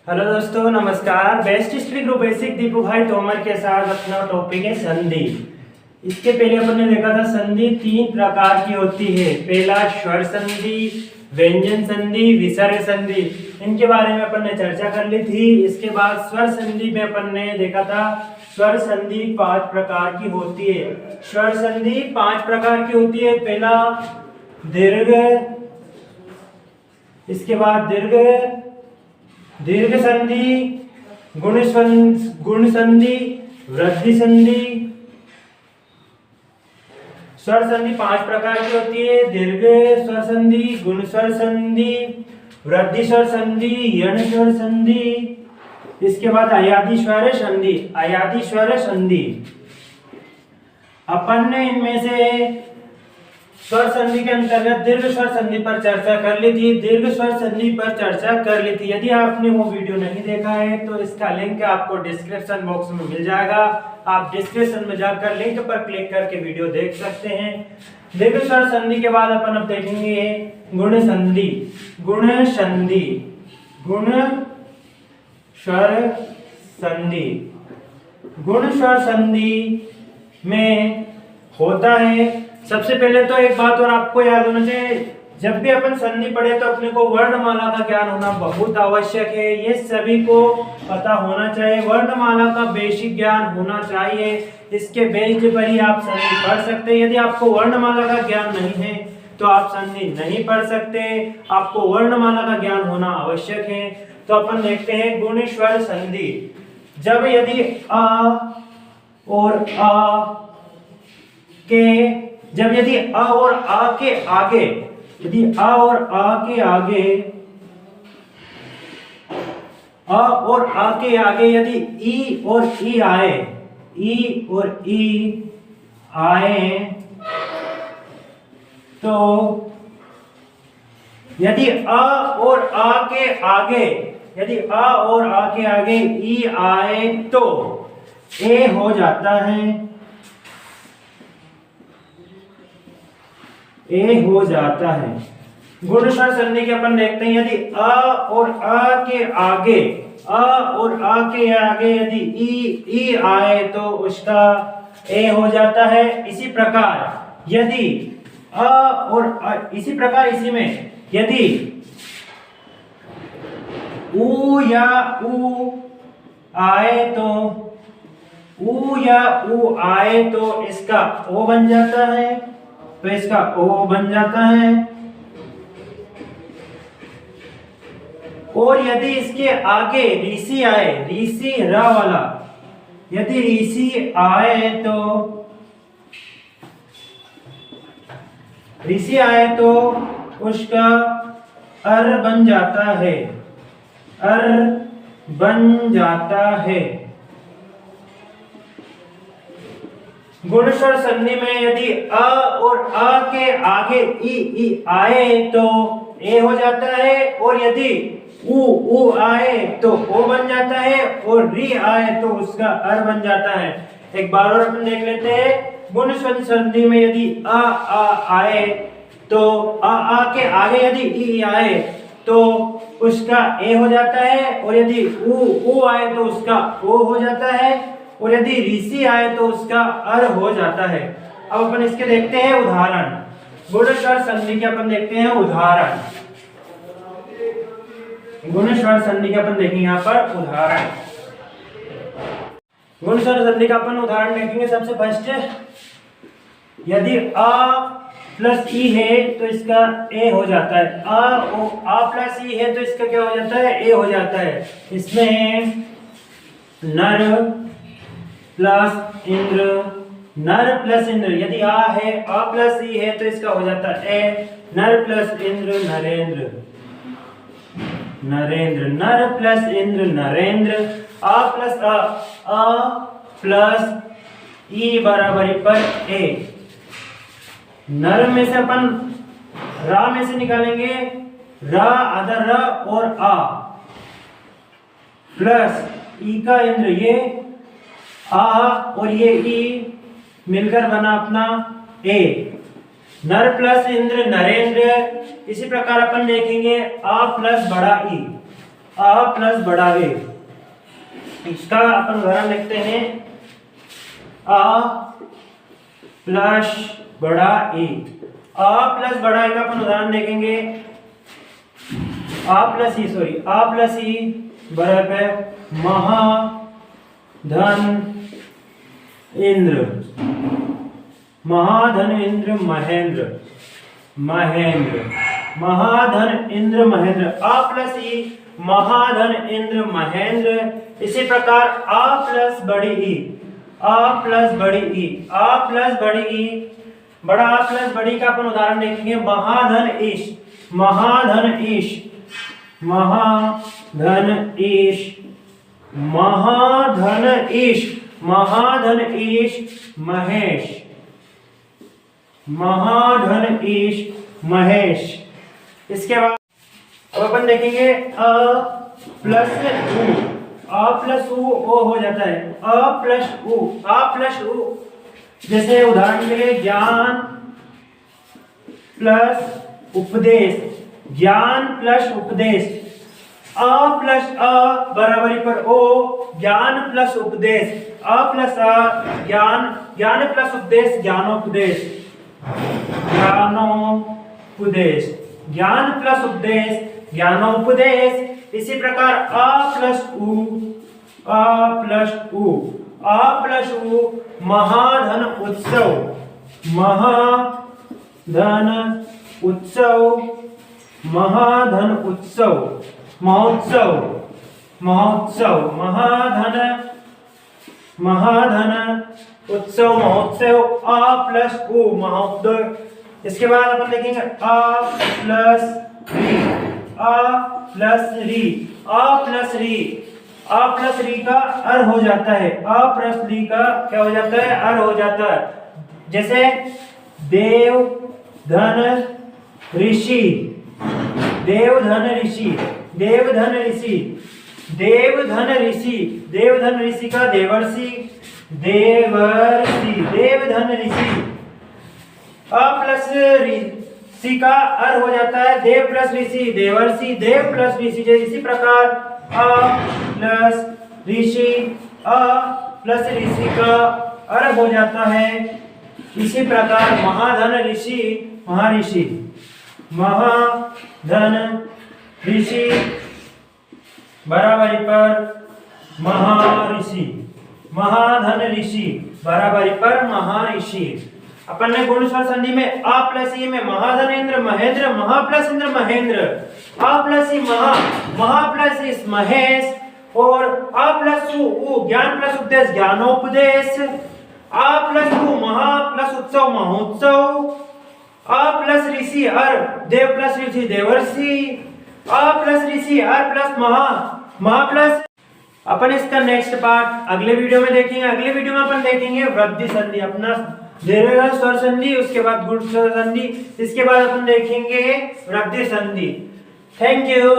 Hello दोस्तों, नमस्कार। Best history group basic Deepu भाई तोमर के साथ अपना टॉपिक है संधि। इसके पहले अपन ने देखा था संधि तीन प्रकार की होती है। पहला स्वर संधि, व्यंजन संधि, विसर्ग संधि। इनके बारे में अपन ने चर्चा कर ली थी। इसके बाद स्वर संधि में अपन ने देखा था स्वर संधि 5 प्रकार की होती है। स्वर संधि 5 प्रकार की होती है। पहला दीर्घ, इसके बाद दीर्घ संधि, गुण संधि, वृद्धि संधि। स्वर संधि 5 प्रकार की होती है। दीर्घ स्वर संधि, गुण स्वर संधि, वृद्धि स्वर संधि, यण स्वर संधि। इसके बाद अयादि स्वर संधि। अयादि स्वर संधि अपन ने इनमें से स्वर संधि के अंतर्गत दीर्घ स्वर संधि पर चर्चा कर ली थी। दीर्घ स्वर संधि पर चर्चा कर ली थी। यदि आपने वो वीडियो नहीं देखा है तो इसका लिंक आपको डिस्क्रिप्शन बॉक्स में मिल जाएगा। आप डिस्क्रिप्शन में जाकर लिंक पर क्लिक करके वीडियो देख सकते हैं। दीर्घ स्वर संधि के बाद अपन अब देखेंगे गुण संधि। गुण संधि, गुण स्वर संधि। गुण स्वर संधि में होता है, सबसे पहले तो एक बात और आपको याद होना चाहिए, जब भी अपन संधि पढ़े तो अपने को वर्णमाला का ज्ञान होना बहुत आवश्यक है। ये सभी को पता होना चाहिए। वर्णमाला का बेसिक ज्ञान होना चाहिए। इसके बेस पर ही आप संधि पढ़ सकते हैं। यदि आपको वर्णमाला का ज्ञान नहीं है तो आप संधि नहीं पढ़ सकते। आपको वर्णमाला का ज्ञान होना आवश्यक है। तो अपन देखते हैं गुण स्वर संधि। जब यदि अ और आ के यदि अ और आ के आगे, यदि अ और आ के आगे, अ और आ के आगे यदि ई और ई आए, ई और ई आए, तो यदि अ और आ के आगे, यदि अ और आ के आगे ई आए तो ए हो जाता है। ए हो जाता है। गुण स्वर संधि के अपन देखते हैं, यदि अ और आ के आगे, अ और आ के आगे यदि ई आए तो उसका ए हो जाता है। इसी प्रकार यदि अ और इसी प्रकार इसी में यदि ऊ या ऊ आए तो, ऊ या ऊ आए तो इसका ओ बन जाता है। तो इसका ओ बन जाता है। और यदि इसके आगे ऋषि आए, ऋषि र वाला, यदि ऋषि आए तो, ऋषि आए तो उसका अर बन जाता है। अर बन जाता है। गुण स्वर संधि में यदि अ और आ के आगे ई आए तो ए हो जाता है। और यदि ऊ आए तो ओ बन जाता है। और री आए तो उसका अर बन जाता है। एक बार और अपन देख लेते हैं। गुण स्वर संधि में यदि आ आए तो आ के आगे यदि ई आए तो उसका ए हो जाता है। और यदि ऊ आए तो उसका ओ हो जाता है। और यदि ऋषि आए तो उसका अर हो जाता है। अब अपन इसके देखते हैं उदाहरण। गुण स्वर संधि के अपन देखते हैं उदाहरण। गुण स्वर संधि के अपन देखेंगे यहाँ पर उदाहरण। गुण स्वर संधि का अपन उदाहरण देखेंगे। सबसे फर्स्ट, यदि आ प्लस ई है तो इसका ए हो जाता है। आ प्लस ई है तो इसका क्या हो जाता है? ए हो जाता है। इसमें नर प्लस इंद्र, नर प्लस इंद्र, यदि आ है, आ प्लस ई है तो इसका हो जाता है ए। नर प्लस इंद्र नरेंद्र, नरेंद्र, नर प्लस इंद्र नरेंद्र। आ प्लस ई बराबरी पर ए। नर में से अपन रा में से निकालेंगे, रा आधा र और आ प्लस ई का इंद्र, ये आ और ये ई मिलकर बना अपना ए। नर प्लस इंद्र नरेंद्र। इसी प्रकार अपन देखेंगे आ प्लस बड़ा ई, अ प्लस बड़ा ए। इसका अपन उदाहरण लिखते हैं अ प्लस बड़ा ए। अ प्लस बड़ा ए का अपन उदाहरण देखेंगे अ प्लस ई बराबर महाधन इंद्र महाधन इंद्र महेंद्र महाधन इंद्र महेंद्र। अ प्लस ई महाधन इंद्र महेंद्र। इसी प्रकार अ प्लस बड़ी ई बड़ा अ प्लस बड़ी का अपन उदाहरण देखेंगे महाधन ईश महेश। इसके बाद अब अपन देखेंगे अ प्लस उ ओ हो जाता है अ प्लस उ। जैसे उदाहरण के लिए ज्ञान प्लस उपदेश अ प्लस अ बराबरी पर ओ ज्ञान प्लस उपदेश अ प्लस अ ज्ञान प्लस उपदेश ज्ञानोपदेश ज्ञान प्लस उपदेश ज्ञानोपदेश। इसी प्रकार अ प्लस उ महाधन उत्सव महोत्सव अ प्लस उ महोत्सव। इसके बाद अपन देखेंगे अ प्लस री का अर हो जाता है अ प्लस री का क्या हो जाता है अर हो जाता है। जैसे देव धन ऋषि का देवर्षि देवधन ऋषि। अ प्लस ऋषि का अर हो जाता है देव प्लस ऋषि देवर्षि देव प्लस ऋषि। इसी प्रकार अ प्लस ऋषि का अर हो जाता है। इसी प्रकार महाधन ऋषि महाधन ऋषि बराबरी पर महर्षि। अपन ने गुण स्वर संधि में अ प्लस ई में महाधन इंद्र महेंद्र महा प्लस इंद्र महेंद्र अ प्लस ई महा प्लस इस महेश और अ प्लस उ ज्ञान प्लस उपदेश ज्ञानोपदेश अ प्लस उ महा प्लस उत्सव महोत्सव अ प्लस ऋषि अर देव प्लस ऋषि देवर्षि अ प्लस ऋषि अर प्लस महा प्लस। अपन इसका नेक्स्ट पार्ट अगले वीडियो में देखेंगे। अगले वीडियो में अपन देखेंगे वृद्धि संधि अपना दीर्घ स्वर संधि उसके बाद गुण स्वर संधि इसके बाद अपन देखेंगे वृद्धि संधि। Thank you.